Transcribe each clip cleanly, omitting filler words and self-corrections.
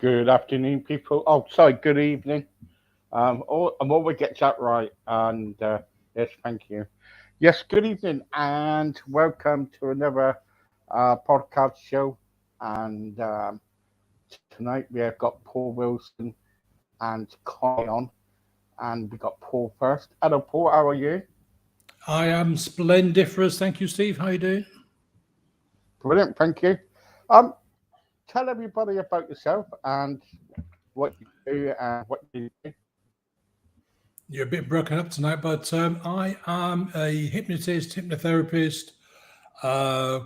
Good afternoon, people. Oh, sorry, good evening. I'm always get that right. And yes, thank you. Yes, good evening, and welcome to another podcast show. And tonight we have got Paul Wilson and Connie on, and we got Paul first. Hello, Paul. How are you? I am splendiferous. Thank you, Steve. How you doing? Brilliant, thank you. Um, Tell everybody about yourself and what you do and what you do. You're a bit broken up tonight, but I am a hypnotist, hypnotherapist,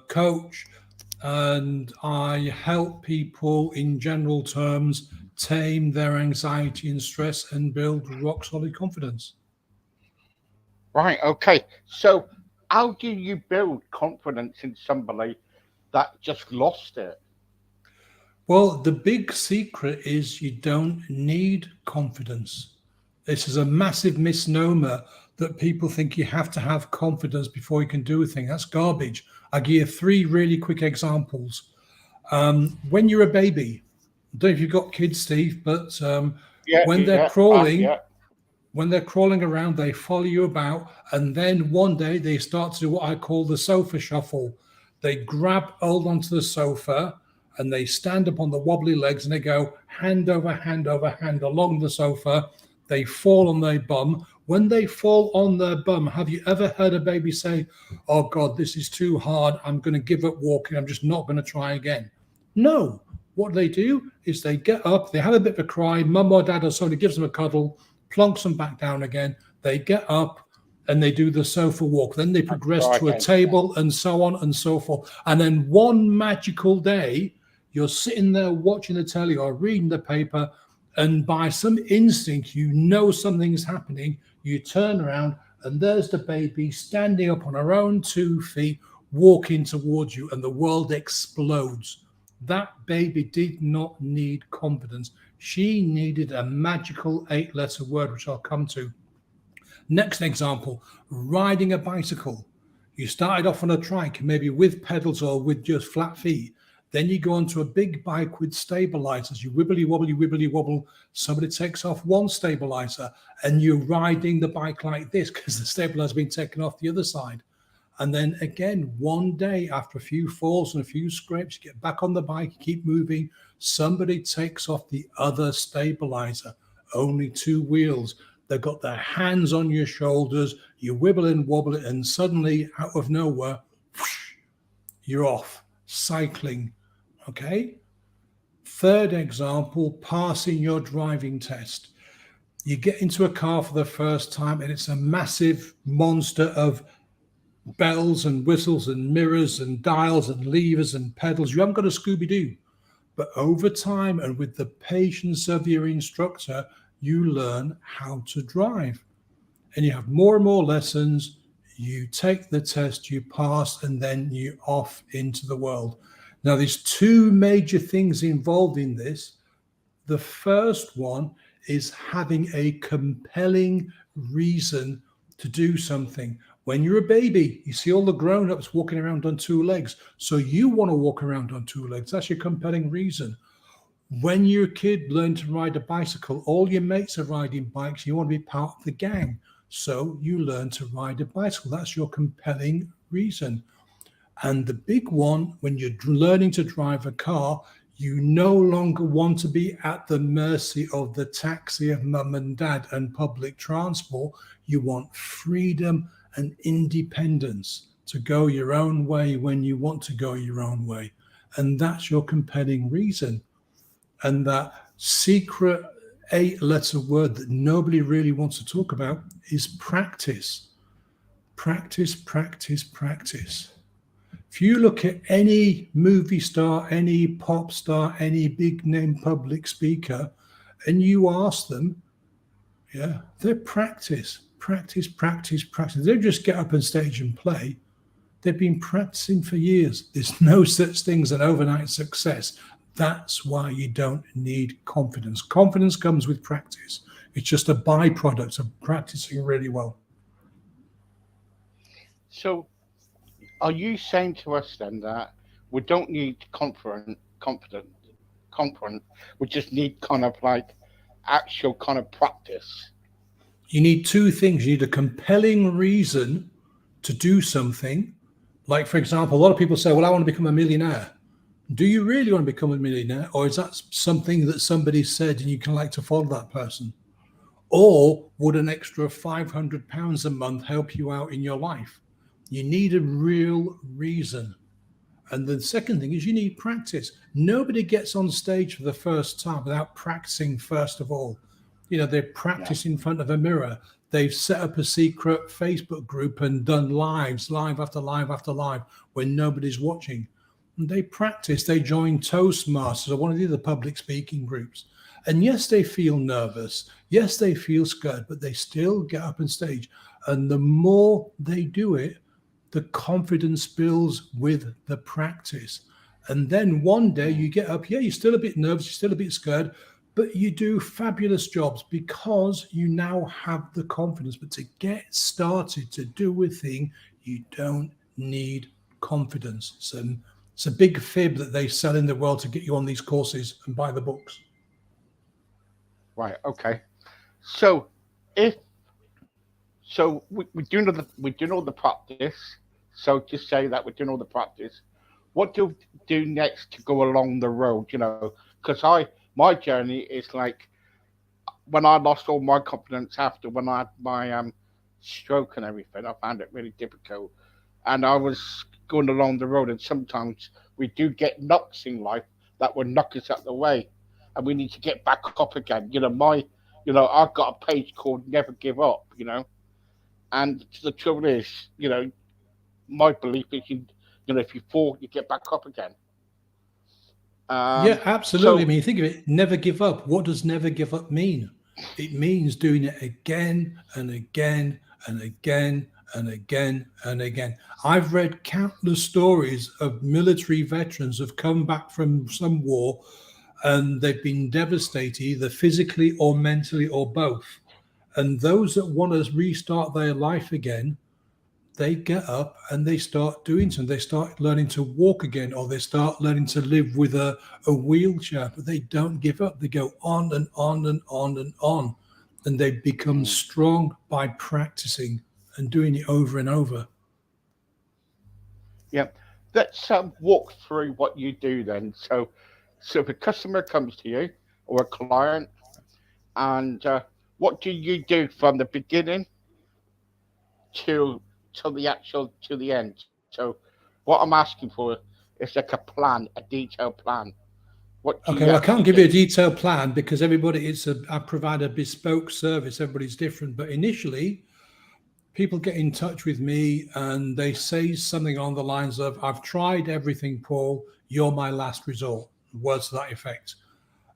coach, and I help people in general terms tame their anxiety and stress and build rock solid confidence. Right, okay. So, how do you build confidence in somebody that just lost it? Well, the big secret is you don't need confidence. This is a massive misnomer that people think you have to have confidence before you can do a thing. That's garbage. I'll give you three really quick examples. When you're a baby, I don't know if you've got kids, Steve, but Yeah, when they're yeah, crawling, yeah. when they're crawling around, they follow you about, and then one day they start to do what I call the sofa shuffle. They grab hold onto the sofa and they stand up on the wobbly legs and they go hand over hand along the sofa. They fall on their bum. When they fall on their bum, have you ever heard a baby say, "Oh God, this is too hard. I'm going to give up walking. I'm just not going to try again"? No. What they do is they get up, they have a bit of a cry, mum or dad or somebody gives them a cuddle, plonks them back down again. They get up and they do the sofa walk. Then they And progress try to a again. table and so on and so forth. And then one magical day, you're sitting there watching the telly or reading the paper, and by some instinct, you know something's happening. You turn around, and there's the baby standing up on her own 2 feet, walking towards you, and the world explodes. That baby did not need confidence. She needed a magical 8 letter word, which I'll come to. Next example, riding a bicycle. You started off on a trike, maybe with pedals or with just flat feet. Then you go onto a big bike with stabilizers. You wibbly wobble. Somebody takes off one stabilizer and you're riding the bike like this because the stabilizer's been taken off the other side. And then again, one day after a few falls and a few scrapes, you get back on the bike, you keep moving. Somebody takes off the other stabilizer, only two wheels. They've got their hands on your shoulders. You wibble and wobble it, and suddenly, out of nowhere, whoosh, you're off cycling. Okay. Third example, passing your driving test. You get into a car for the first time, and it's a massive monster of bells and whistles and mirrors and dials and levers and pedals. You haven't got a Scooby Doo. But over time and with the patience of your instructor, you learn how to drive. And you have more and more lessons. You take the test, you pass, and then you off into the world. Now, there's two major things involved in this. The first one is having a compelling reason to do something. When you're a baby, you see all the grown ups walking around on two legs. So you want to walk around on two legs. That's your compelling reason. When you're a kid, learn to ride a bicycle. All your mates are riding bikes. You want to be part of the gang. So you learn to ride a bicycle. That's your compelling reason. And the big one, when you're learning to drive a car, you no longer want to be at the mercy of the taxi of mum and dad and public transport. You want freedom and independence to go your own way when you want to go your own way. And that's your compelling reason. And that secret 8 letter word that nobody really wants to talk about is practice. Practice, practice, practice. If you look at any movie star, any pop star, any big name public speaker, and you ask them, yeah, they practice. They don't just get up on stage and play. They've been practicing for years. There's no such thing as an overnight success. That's why you don't need confidence. Confidence comes with practice. It's just a byproduct of practicing really well. So, are you saying to us then that we don't need confidence, confidence. We just need kind of like actual kind of practice. You need two things. You need a compelling reason to do something. Like, for example, a lot of people say, well, I want to become a millionaire. Do you really want to become a millionaire? Or is that something that somebody said and you can like to follow that person? Or would an extra £500 a month help you out in your life? You need a real reason. And the second thing is you need practice. Nobody gets on stage for the first time without practicing first of all. You know, they practice in front of a mirror. They've set up a secret Facebook group and done lives, live after live after live, when nobody's watching. And they practice. They join Toastmasters or one of the other public speaking groups. And yes, they feel nervous. Yes, they feel scared, but they still get up on stage. And the more they do it, the confidence builds with the practice. And then one day you get up, yeah, you're still a bit nervous, you're still a bit scared, but you do fabulous jobs because you now have the confidence. But to get started to do a thing, you don't need confidence. So it's a big fib that they sell in the world to get you on these courses and buy the books. Right. Okay. So we're doing all the practice. So to say that we're doing all the practice, what do we do next to go along the road? You know, because my journey is like when I lost all my confidence after when I had my stroke and everything. I found it really difficult, and I was going along the road, and sometimes we do get knocks in life that will knock us out the way, and we need to get back up again. I've got a page called Never Give Up. And the trouble is, my belief is, if you fall, you get back up again. Yeah, absolutely. I mean, think of it, never give up. What does never give up mean? It means doing it again and again and again and again and again. I've read countless stories of military veterans who've come back from some war and they've been devastated, either physically or mentally or both. And those that want to restart their life again, they get up and they start doing something. They start learning to walk again, or they start learning to live with a wheelchair, but they don't give up. They go on and on and on and on. And they become strong by practicing and doing it over and over. Yeah. Let's walk through what you do then. So if a customer comes to you or a client, and what do you do from the beginning to the end? So what I'm asking for is like a plan, a detailed plan. What do Okay, you well, I can't actually give you a do? detailed plan because I provide a bespoke service. Everybody's different. But initially, people get in touch with me and they say something along the lines of, I've tried everything, Paul, you're my last resort, words to that effect.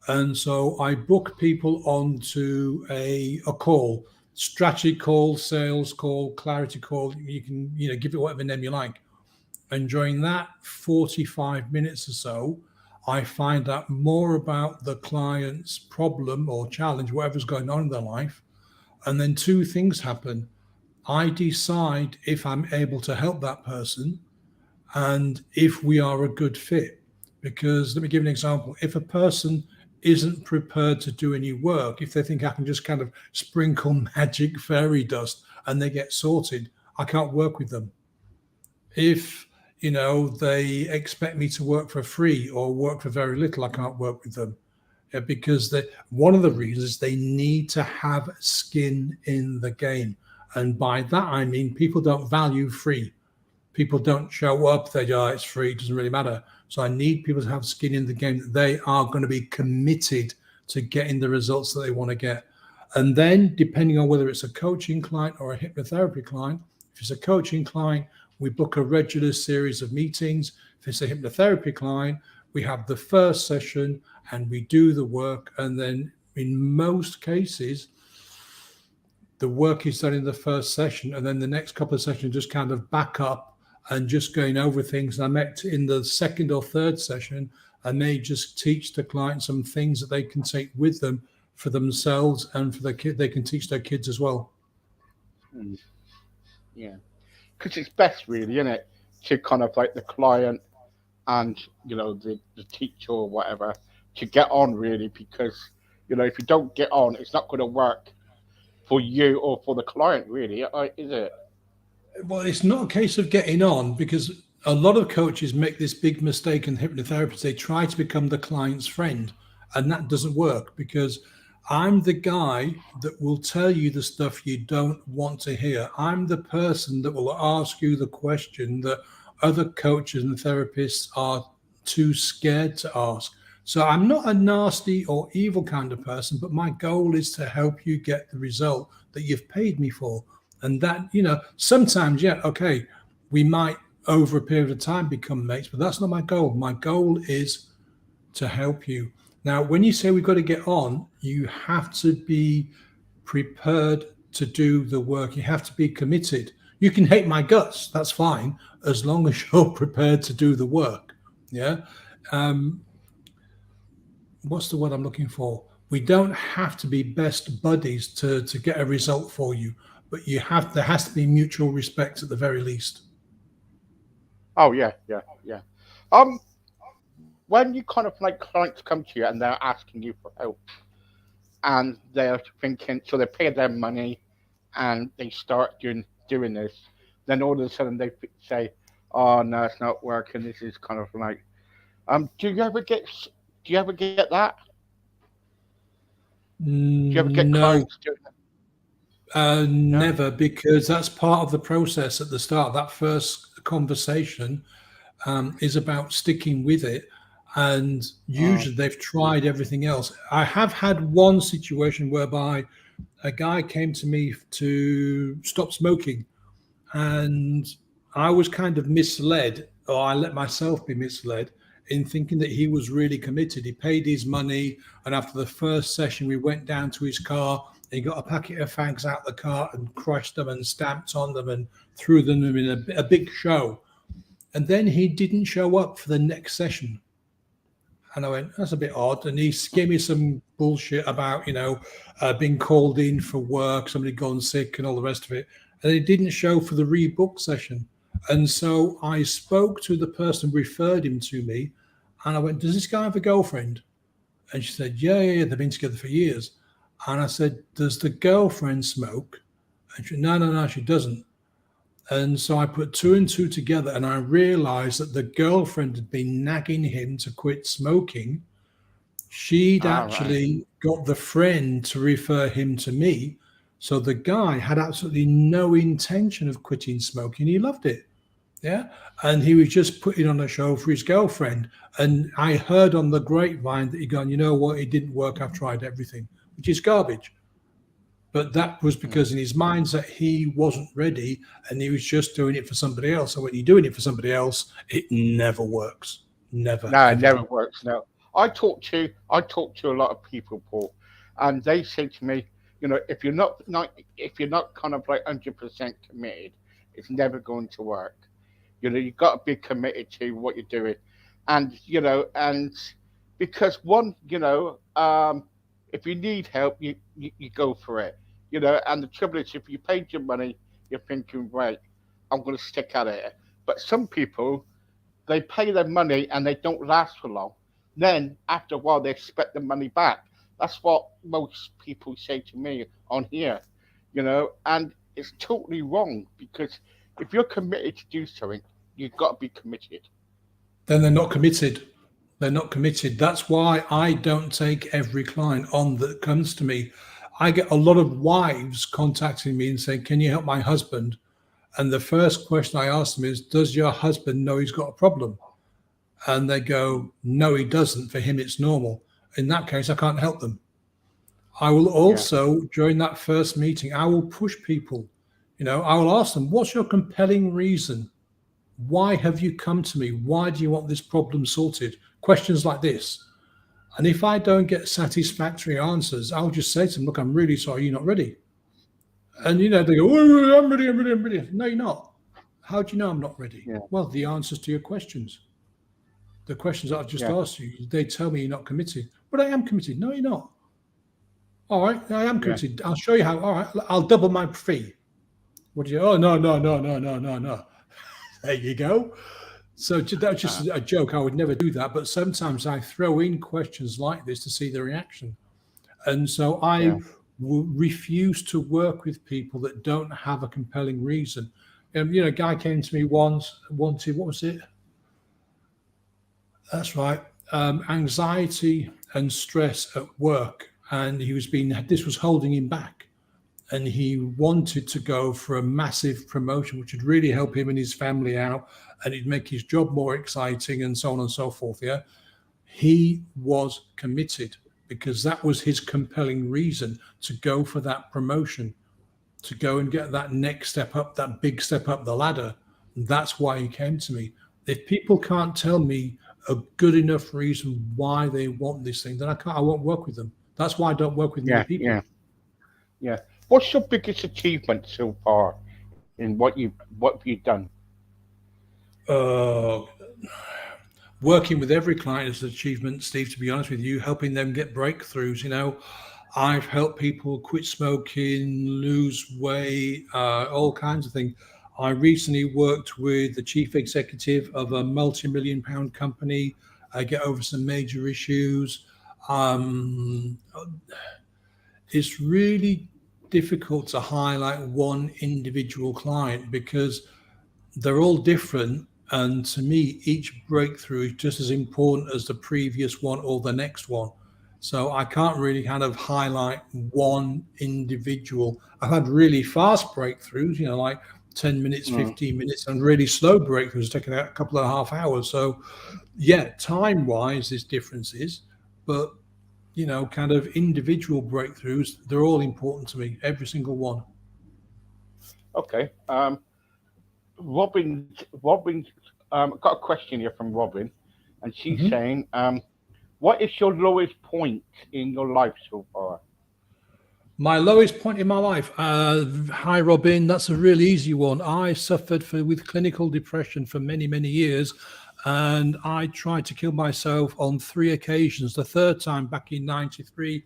And so I book people onto a call, strategy call, sales call, clarity call. You can, give it whatever name you like. And during that 45 minutes or so, I find out more about the client's problem or challenge, whatever's going on in their life. And then two things happen. I decide if I'm able to help that person and if we are a good fit. Because let me give you an example. If a person isn't prepared to do any work, if they think I can just kind of sprinkle magic fairy dust and they get sorted, I can't work with them. If they expect me to work for free or work for very little, I can't work with them. Because one of the reasons they need to have skin in the game. And by that, I mean, people don't value free. People don't show up, they go, oh, it's free, it doesn't really matter. So I need people to have skin in the game, that they are going to be committed to getting the results that they want to get. And then depending on whether it's a coaching client or a hypnotherapy client, if it's a coaching client, we book a regular series of meetings. If it's a hypnotherapy client, we have the first session and we do the work. And then in most cases, the work is done in the first session. And then the next couple of sessions just kind of back up and just going over things. And I met in the second or third session, and they just teach the client some things that they can take with them for themselves and for their kid. They can teach their kids as well. Mm, yeah, because it's best, really, isn't it, to kind of like the client and the teacher or whatever to get on really, because if you don't get on, it's not going to work for you or for the client really, is it? Well, it's not a case of getting on, because a lot of coaches make this big mistake in hypnotherapists. They try to become the client's friend, and that doesn't work, because I'm the guy that will tell you the stuff you don't want to hear. I'm the person that will ask you the question that other coaches and therapists are too scared to ask. So I'm not a nasty or evil kind of person, but my goal is to help you get the result that you've paid me for. And that, sometimes, yeah, okay, we might over a period of time become mates, but that's not my goal. My goal is to help you. Now, when you say we've got to get on, you have to be prepared to do the work. You have to be committed. You can hate my guts, that's fine, as long as you're prepared to do the work. Yeah. What's the word I'm looking for? We don't have to be best buddies to get a result for you, but there has to be mutual respect at the very least. Oh yeah. When you kind of like clients come to you and they're asking you for help, and they're thinking, so they pay their money and they start doing this, then all of a sudden they say, "Oh no, it's not working." This is kind of like, do you ever get that? Do you ever get No, clients doing that? No? never, because that's part of the process at the start. That first conversation is about sticking with it. And usually they've tried everything else. I have had one situation whereby a guy came to me to stop smoking, and I was kind of misled, or I let myself be misled in thinking that he was really committed. He paid his money, and after the first session, we went down to his car. He got a packet of fags out the car and crushed them and stamped on them and threw them in a big show. And then he didn't show up for the next session. And I went, that's a bit odd. And he gave me some bullshit about, being called in for work, somebody gone sick and all the rest of it. And he didn't show for the rebook session. And so I spoke to the person who referred him to me. And I went, does this guy have a girlfriend? And she said, yeah, they've been together for years. And I said, does the girlfriend smoke? And she said, no, she doesn't. And so I put two and two together, and I realized that the girlfriend had been nagging him to quit smoking. She'd actually got the friend to refer him to me. So the guy had absolutely no intention of quitting smoking. He loved it. Yeah. And he was just putting on a show for his girlfriend. And I heard on the grapevine that he'd gone, you know what, it didn't work. I've tried everything, which is garbage. But that was because in his mindset, he wasn't ready, and he was just doing it for somebody else. So when you're doing it for somebody else, it never works. Never. No, it never works. No. I talk to a lot of people, Paul, and they say to me, if you're not kind of like 100% committed, it's never going to work. You've got to be committed to what you're doing, and because if you need help, you go for it. And the trouble is, if you paid your money, you're thinking, right, I'm going to stick at it. But some people, they pay their money and they don't last for long. Then after a while, they expect the money back. That's what most people say to me on here, and it's totally wrong, because if you're committed to do something, you've got to be committed. Then they're not committed. They're not committed. That's why I don't take every client on that comes to me. I get a lot of wives contacting me and saying, can you help my husband? And the first question I ask them is, does your husband know he's got a problem? And they go, no, he doesn't. For him, it's normal. In that case, I can't help them. I will also, during that first meeting, I will push people. I will ask them, what's your compelling reason? Why have you come to me? Why do you want this problem sorted? Questions like this. And if I don't get satisfactory answers, I'll just say to them, look, I'm really sorry, you're not ready. And, they go, oh, I'm ready. No, you're not. How do you know I'm not ready? Yeah. Well, the answers to your questions. The questions that I've just asked you, they tell me you're not committed. But I am committed. No, you're not. All right, I am committed. I'll show you how. All right, I'll double my fee. What do you? Oh, no. There you go. So that's just a joke. I would never do that. But sometimes I throw in questions like this to see the reaction. And so I refuse to work with people that don't have a compelling reason. A guy came to me once, wanted, what was it? That's right. Anxiety and stress at work. And this was holding him back. And he wanted to go for a massive promotion, which would really help him and his family out, and it'd make his job more exciting, and so on and so forth. Yeah. He was committed because that was his compelling reason to go for that promotion, to go and get that next step up, that big step up the ladder. And that's why he came to me. If people can't tell me a good enough reason why they want this thing, then I won't work with them. That's why I don't work with many people. Yeah. What's your biggest achievement so far in what you've done? Working with every client is an achievement, Steve, to be honest with you, helping them get breakthroughs. I've helped people quit smoking, lose weight, all kinds of things. I recently worked with the chief executive of a multi-million pound company. I get over some major issues. It's really difficult to highlight one individual client because they're all different. And to me, each breakthrough is just as important as the previous one or the next one. So I can't really kind of highlight one individual. I've had really fast breakthroughs, like 10 minutes, 15 minutes, and really slow breakthroughs taking a couple and a half hours. So yeah, time-wise, there's differences, but kind of individual breakthroughs, they're all important to me, every single one. Okay. Robin, got a question here from Robin, and she's saying, what is your lowest point in your life so far? My lowest point in my life. Hi, Robin. That's a really easy one. I suffered with clinical depression for many, many years. And I tried to kill myself on 3 occasions. The third time back in 93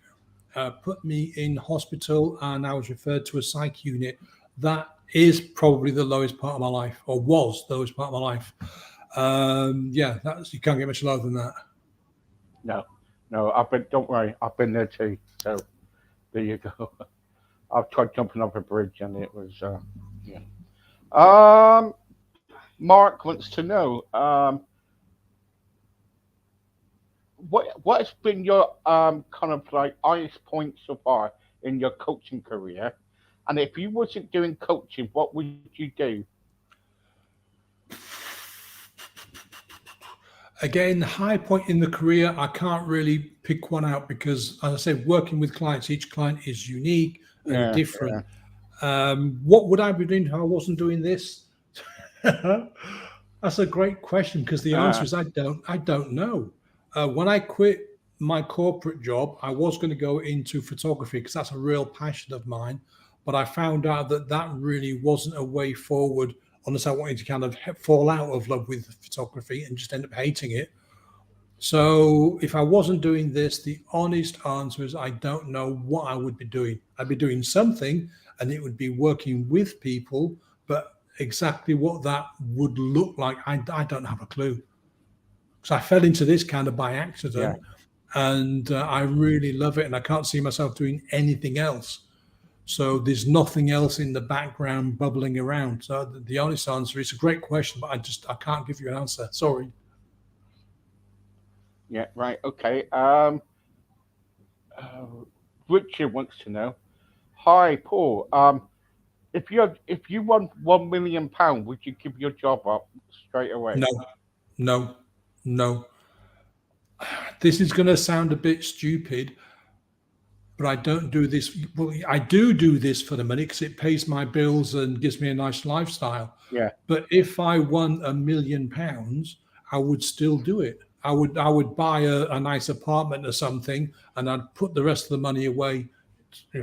put me in hospital and I was referred to a psych unit. That is probably the lowest part of my life, or was the lowest part of my life. You can't get much lower than that. No, don't worry, I've been there too. So there you go. I've tried jumping off a bridge and it was, Mark wants to know, what has been your kind of like highest point so far in your coaching career? And if you wasn't doing coaching, what would you do? Again, high point in the career, I can't really pick one out because, as I said, working with clients, each client is unique and different. What would I be doing if I wasn't doing this? That's a great question because the answer is I don't know. When I quit my corporate job, I was going to go into photography because that's a real passion of mine. But I found out that really wasn't a way forward unless I wanted to kind of fall out of love with photography and just end up hating it. So if I wasn't doing this, the honest answer is I don't know what I would be doing. I'd be doing something and it would be working with people, but exactly what that would look like, I don't have a clue. So I fell into this kind of by accident and I really love it and I can't see myself doing anything else. So there's nothing else in the background bubbling around. So the honest answer is a great question, but I can't give you an answer. Sorry. Yeah, right. Okay. Richard wants to know. Hi, Paul. If you won £1 million, would you give your job up straight away? No. This is going to sound a bit stupid, but I don't do this. Well, I do this for the money because it pays my bills and gives me a nice lifestyle. Yeah. But if I won £1 million, I would still do it. I would buy a nice apartment or something, and I'd put the rest of the money away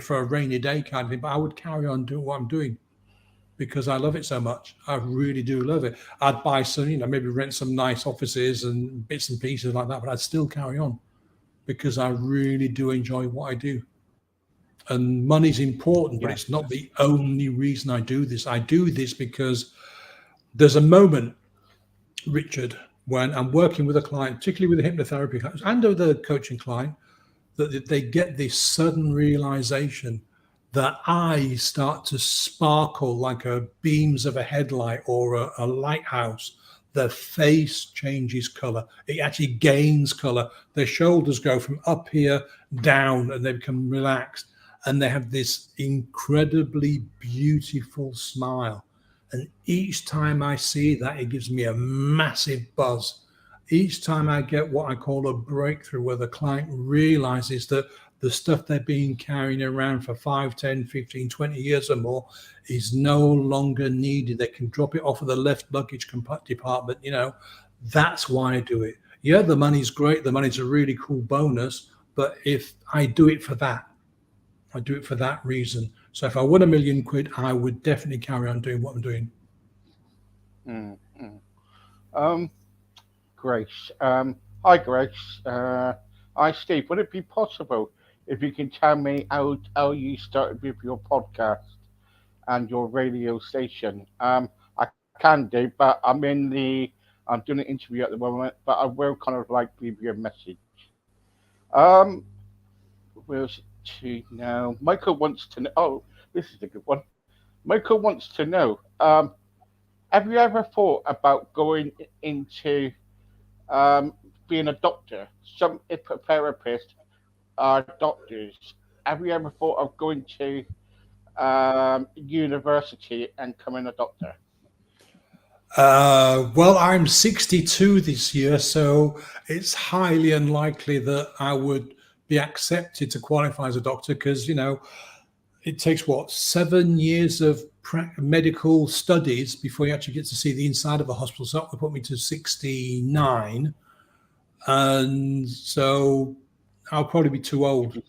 for a rainy day kind of thing. But I would carry on doing what I'm doing because I love it so much. I really do love it. I'd buy some, maybe rent some nice offices and bits and pieces like that, but I'd still carry on because I really do enjoy what I do. And money's important, but it's not the only reason I do this. I do this because there's a moment Richard, when I'm working with a client, particularly with a hypnotherapy client and with a coaching client, that they get this sudden realization that eyes start to sparkle like a beams of a headlight or a lighthouse. Their face changes color. It actually gains color. Their shoulders go from up here down and they become relaxed. And they have this incredibly beautiful smile. And each time I see that, it gives me a massive buzz. Each time I get what I call a breakthrough, where the client realizes that the stuff they've been carrying around for 5, 10, 15, 20 years or more is no longer needed. They can drop it off of the left luggage department. That's why I do it. Yeah, the money's great. The money's a really cool bonus. But if I do it for that, I do it for that reason. So if I won £1 million, I would definitely carry on doing what I'm doing. Grace. Hi, Grace. Hi, Steve. Would it be possible if you can tell me how you started with your podcast and your radio station? I can do, but I'm doing an interview at the moment, but I will kind of like leave you a message. Where's it to now? Michael wants to know. Oh, this is a good one. Michael wants to know. Have you ever thought about going into being a doctor? Some hypnotherapists are doctors. Have you ever thought of going to university and becoming a doctor? Well, I'm 62 this year, so it's highly unlikely that I would be accepted to qualify as a doctor because, it takes 7 years of medical studies before you actually get to see the inside of a hospital. So that would put me to 69. And so I'll probably be too old.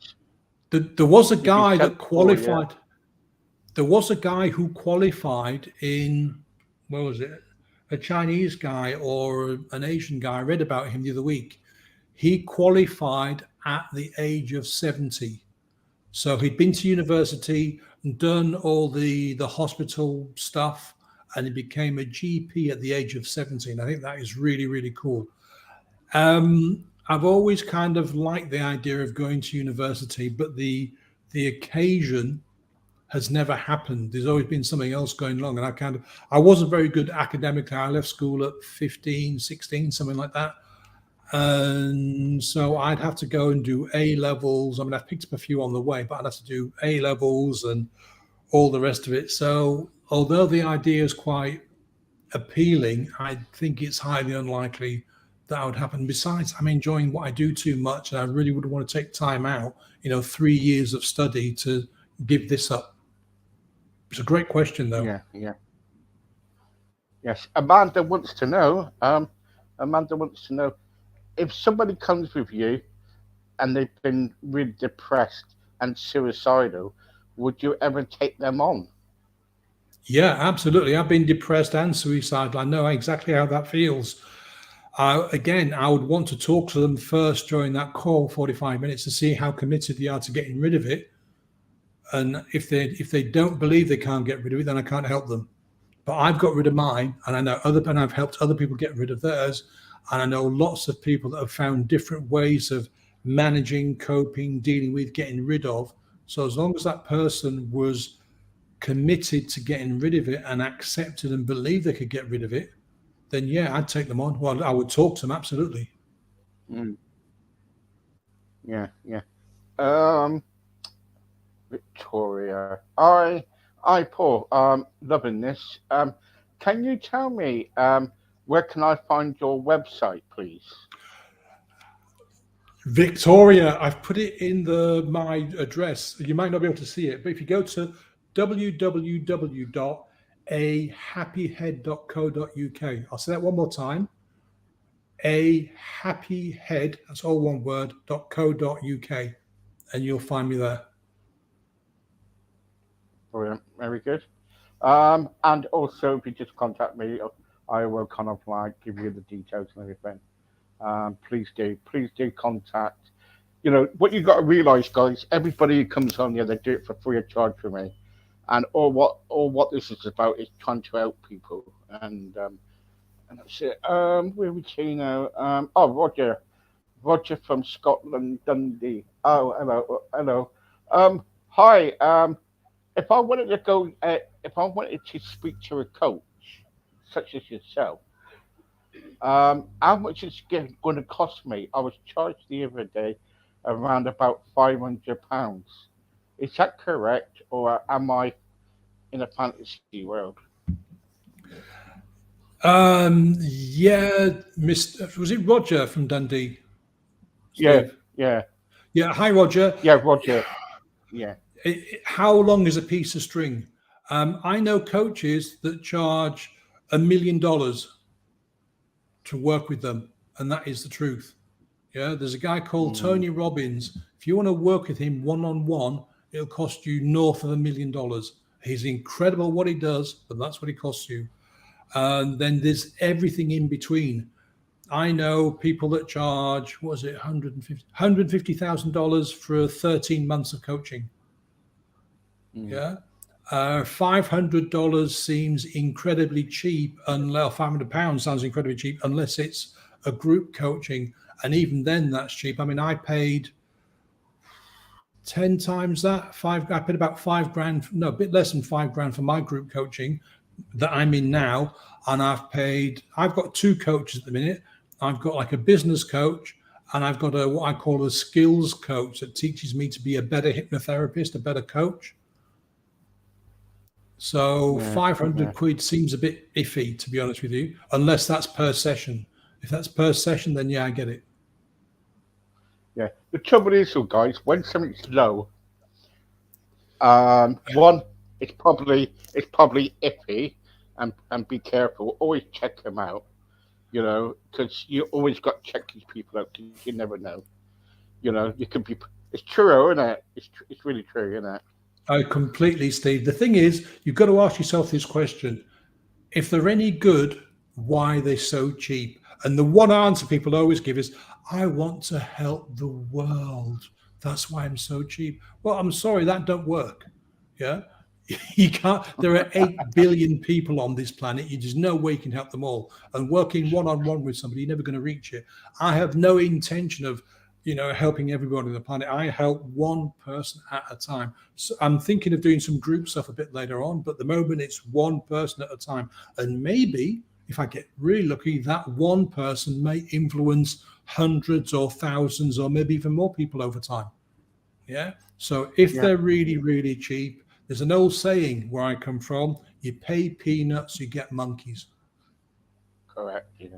There was a guy that qualified. Yeah. There was a guy who qualified in, where was it? A Chinese guy or an Asian guy. I read about him the other week. He qualified at the age of 70. So he'd been to university and done all the hospital stuff, and he became a GP at the age of 17. I think that is really, really cool. I've always kind of liked the idea of going to university, but the occasion has never happened. There's always been something else going on. And I wasn't very good academically. I left school at 15, 16, something like that. And so I'd have to go and do A levels. I mean, I've picked up a few on the way, but I'd have to do A levels and all the rest of it. So although the idea is quite appealing, I think it's highly unlikely that would happen. Besides, I'm enjoying what I do too much, and I really would want to take time out, 3 years of study to give this up. It's a great question, though. Yeah. Yes, Amanda wants to know. If somebody comes with you and they've been really depressed and suicidal, would you ever take them on? Yeah, absolutely. I've been depressed and suicidal. I know exactly how that feels. Again, I would want to talk to them first during that call, 45 minutes, to see how committed they are to getting rid of it. And if they don't believe they can't get rid of it, then I can't help them. But I've got rid of mine, and I've helped other people get rid of theirs. And I know lots of people that have found different ways of managing, coping, dealing with, getting rid of. So as long as that person was committed to getting rid of it and accepted and believed they could get rid of it, then yeah, I'd take them on. Well, I would talk to them, absolutely. Yeah. Victoria. I Paul, loving this. Can you tell me where can I find your website, please? Victoria, I've put it in my address. You might not be able to see it, but if you go to www.ahappyhead.co.uk, I'll say that one more time. ahappyhead, that's all one word, .co.uk, and you'll find me there. Brilliant. Very good. And also, if you just contact me, I will kind of like give you the details and everything. Please do contact. What you got to realize, guys. Everybody who comes on here, they do it for free of charge for me, and all what this is about is trying to help people. And That's it. Where are we to now? Oh, Roger. Roger from Scotland, Dundee. Oh, hello. Hi. If I wanted to go, if I wanted to speak to a coach, such as yourself, how much is it going to cost me? I was charged the other day around about £500. Is that correct, or am I in a fantasy world? Yeah, Mr. Was it Roger from Dundee? Yeah, Steve? yeah, Yeah. Hi, Roger. yeah, Roger. Yeah. How long is a piece of string? I know coaches that charge $1 million to work with them, and that is the truth. Yeah, there's a guy called Mm, Tony Robbins. If you want to work with him one on one, it'll cost you north of $1 million. He's incredible what he does, but that's what he costs you. And then there's everything in between. I know people that charge, what was it, $150,000 for 13 months of coaching. mm, Yeah. $500 seems incredibly cheap, unless £500 sounds incredibly cheap, unless it's a group coaching. And even then, that's cheap. I mean, I paid 10 times that. I paid about £5,000, no, a bit less than £5,000 for my group coaching that I'm in now. And I've got two coaches at the minute. I've got like a business coach, and I've got what I call a skills coach that teaches me to be a better hypnotherapist, a better coach. So yeah, 500 yeah, quid seems a bit iffy, to be honest with you, unless that's per session. If that's per session, then yeah, I get it. yeah. The trouble is, though, guys, when something's low, one, it's probably iffy, and be careful. Always check them out, because you always got to check these people out. 'Cause you never know. You could be. It's true, isn't it? It's really true, isn't it? Completely, Steve. The thing is, you've got to ask yourself this question. If they're any good, why are they so cheap? And the one answer people always give is, I want to help the world. That's why I'm so cheap. Well, I'm sorry, that don't work. Yeah. You can't, there are 8 billion people on this planet. There's no way you can help them all. And working one-on-one with somebody, you're never going to reach it. I have no intention of, helping everybody on the planet. I help one person at a time. So I'm thinking of doing some group stuff a bit later on, but at the moment it's one person at a time. And maybe if I get really lucky, that one person may influence hundreds or thousands or maybe even more people over time. Yeah. So if Yeah, they're really, really cheap, there's an old saying where I come from, you pay peanuts, you get monkeys. correct. Yeah,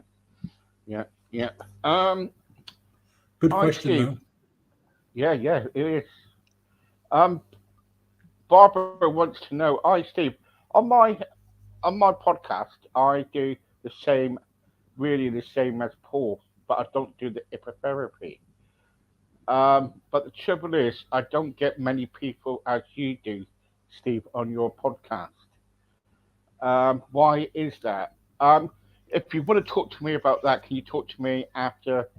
yeah, yeah. Um, Good Hi, question, Steve. though. Yeah, yeah, it is. Um, Barbara wants to know. Hi, Steve. On my on my podcast, I do the same, really the same as Paul, but I don't do the hypnotherapy. But the trouble is, I don't get many people as you do, Steve, on your podcast. Why is that? If you want to talk to me about that, can you talk to me after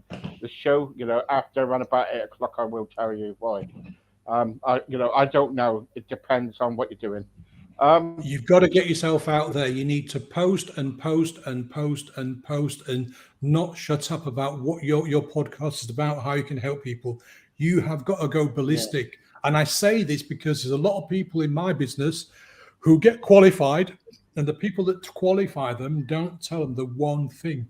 the show? After around about 8 o'clock, I will tell you why. I don't know. It depends on what you're doing. Um, You've got to get yourself out there. You need to post and post and post and post and not shut up about what your podcast is about, how you can help people. You have got to go yeah, ballistic. And I say this because there's a lot of people in my business who get qualified, and the people that qualify them don't tell them the one thing.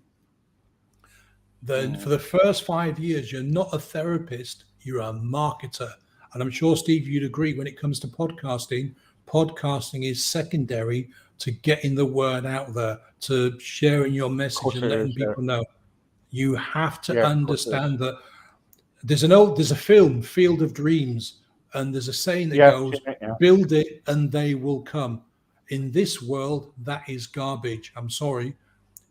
Then for mm, the first 5 years, you're not a therapist, you're a marketer. And I'm sure, Steve, you'd agree when it comes to podcasting is secondary to getting the word out there, to sharing your of message course and it letting is. people know. You have to Yeah, of course it is. understand that there's a film, Field of Dreams, and there's a saying that Yeah, I've goes, seen it, yeah, build it and they will come. In this world, that is garbage. I'm sorry.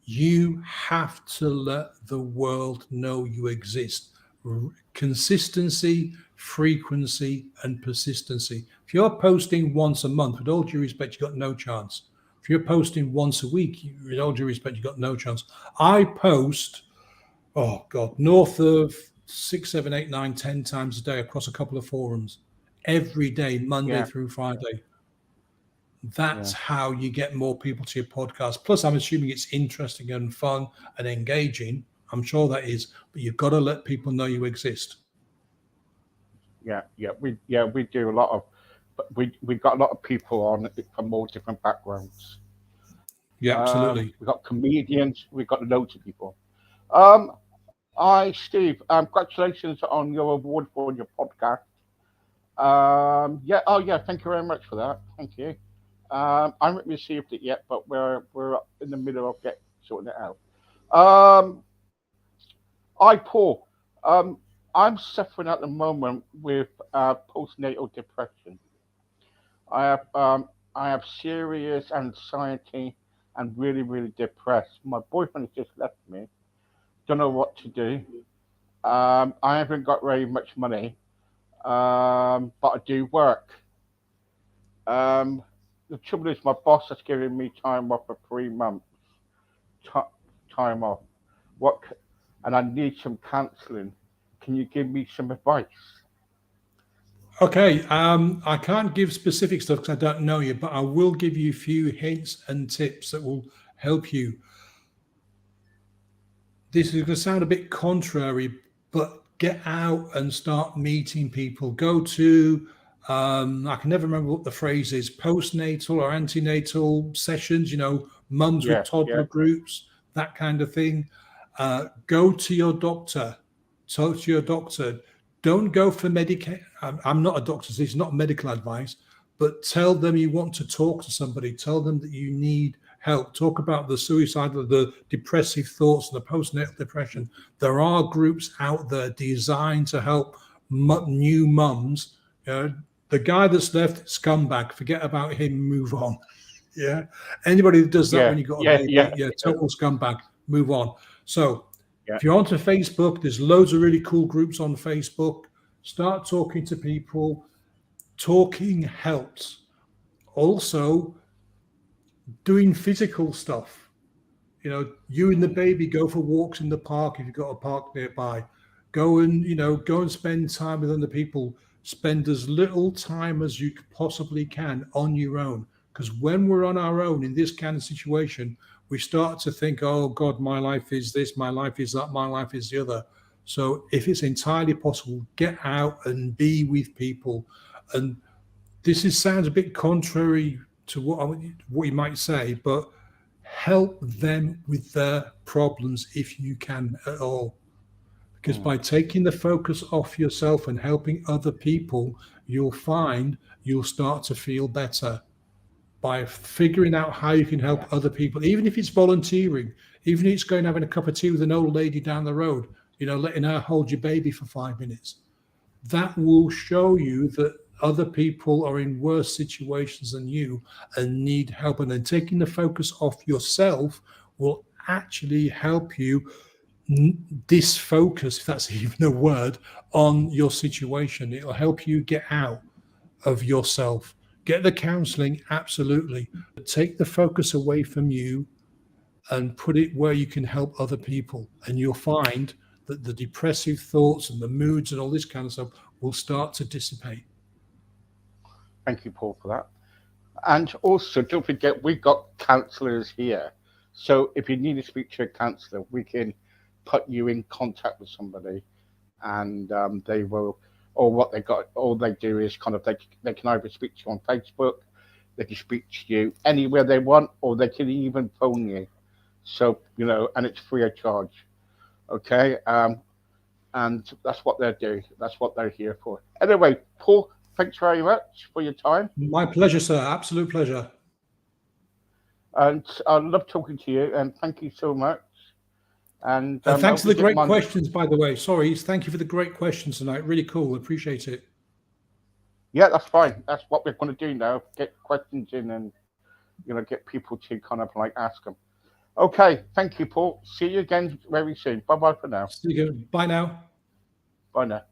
You have to let the world know you exist. Consistency, frequency, and persistency. If you're posting once a month, with all due respect, you've got no chance. If you're posting once a week, with all due respect, you've got no chance. I post, oh God, north of 6, 7, 8, 9, 10 times a day across a couple of forums every day, Monday yeah, through Friday. That's how you get more people to your podcast. Plus, I'm assuming it's interesting and fun and engaging. I'm sure that is, but you've got to let people know you exist. We do a lot of, but we got a lot of people on from all different backgrounds. Yeah, absolutely. We got comedians, we got loads of people. Um, Steve, congratulations on your award for your podcast. Thank you very much for that. Thank you. I haven't received it yet, but we're in the middle of getting sorting it out. Um, Paul. Um, I'm suffering at the moment with postnatal depression. I have serious anxiety and really, really depressed. My boyfriend has just left me. Don't know what to do. I haven't got very much money, but I do work. Um, the trouble is, my boss has given me time off for 3 months. Ti time off. What? And I need some counselling. Can you give me some advice? Okay, I can't give specific stuff because I don't know you, but I will give you a few hints and tips that will help you. This is going to sound a bit contrary, but get out and start meeting people. Go to, I can never remember what the phrase is, postnatal or antenatal sessions, mums with Yeah, toddler yeah, groups, that kind of thing. Go to your doctor, talk to your doctor. Don't go for medication. I'm not a doctor, so it's not medical advice, but tell them you want to talk to somebody. Tell them that you need help. Talk about the suicidal, the depressive thoughts, the postnatal depression. There are groups out there designed to help new mums. The guy that's left, scumbag, forget about him, move on. Yeah. Anybody that does that yeah, when you've got a yeah, baby, yeah, yeah, total scumbag, move on. So yeah. if you're onto Facebook, there's loads of really cool groups on Facebook. Start talking to people. Talking helps. Also, doing physical stuff. You and the baby go for walks in the park if you've got a park nearby. Go and spend time with other people. Spend as little time as you possibly can on your own. Because when we're on our own in this kind of situation, we start to think, oh God, my life is this, my life is that, my life is the other. So if it's entirely possible, get out and be with people. And sounds a bit contrary to what you might say, but help them with their problems if you can at all. Because Mm, by taking the focus off yourself and helping other people, you'll find you'll start to feel better by figuring out how you can yeah, help other people, even if it's volunteering, even if it's going having a cup of tea with an old lady down the road, letting her hold your baby for 5 minutes. That will show you that other people are in worse situations than you and need help. And then taking the focus off yourself will actually help you disfocus, if that's even a word, on your situation. It'll help you get out of yourself. Get the counseling, absolutely. But take the focus away from you and put it where you can help other people. And you'll find that the depressive thoughts and the moods and all this kind of stuff will start to dissipate. thank you, Paul, for that. And also, don't forget, we've got counsellors here. So if you need to speak to a counsellor, we can put you in contact with somebody, and they will, or what they got, all they do is kind of they can either speak to you on Facebook, they can speak to you anywhere they want, or they can even phone you. So and it's free of charge. Okay, and that's what they're doing. That's what they're here for. Anyway, Paul, thanks very much for your time, My pleasure, sir. Absolute pleasure. and I love talking to you. And thank you so much. And And I thanks hope for we the get great Monday. questions, by the way. Sorry, thank you for the great questions tonight. Really cool. Appreciate it. Yeah, that's fine. That's what we're going to do now. Get questions in, and get people to kind of like ask them. Okay, thank you, Paul. See you again very soon. Bye bye for now. See you again. Bye now. Bye now.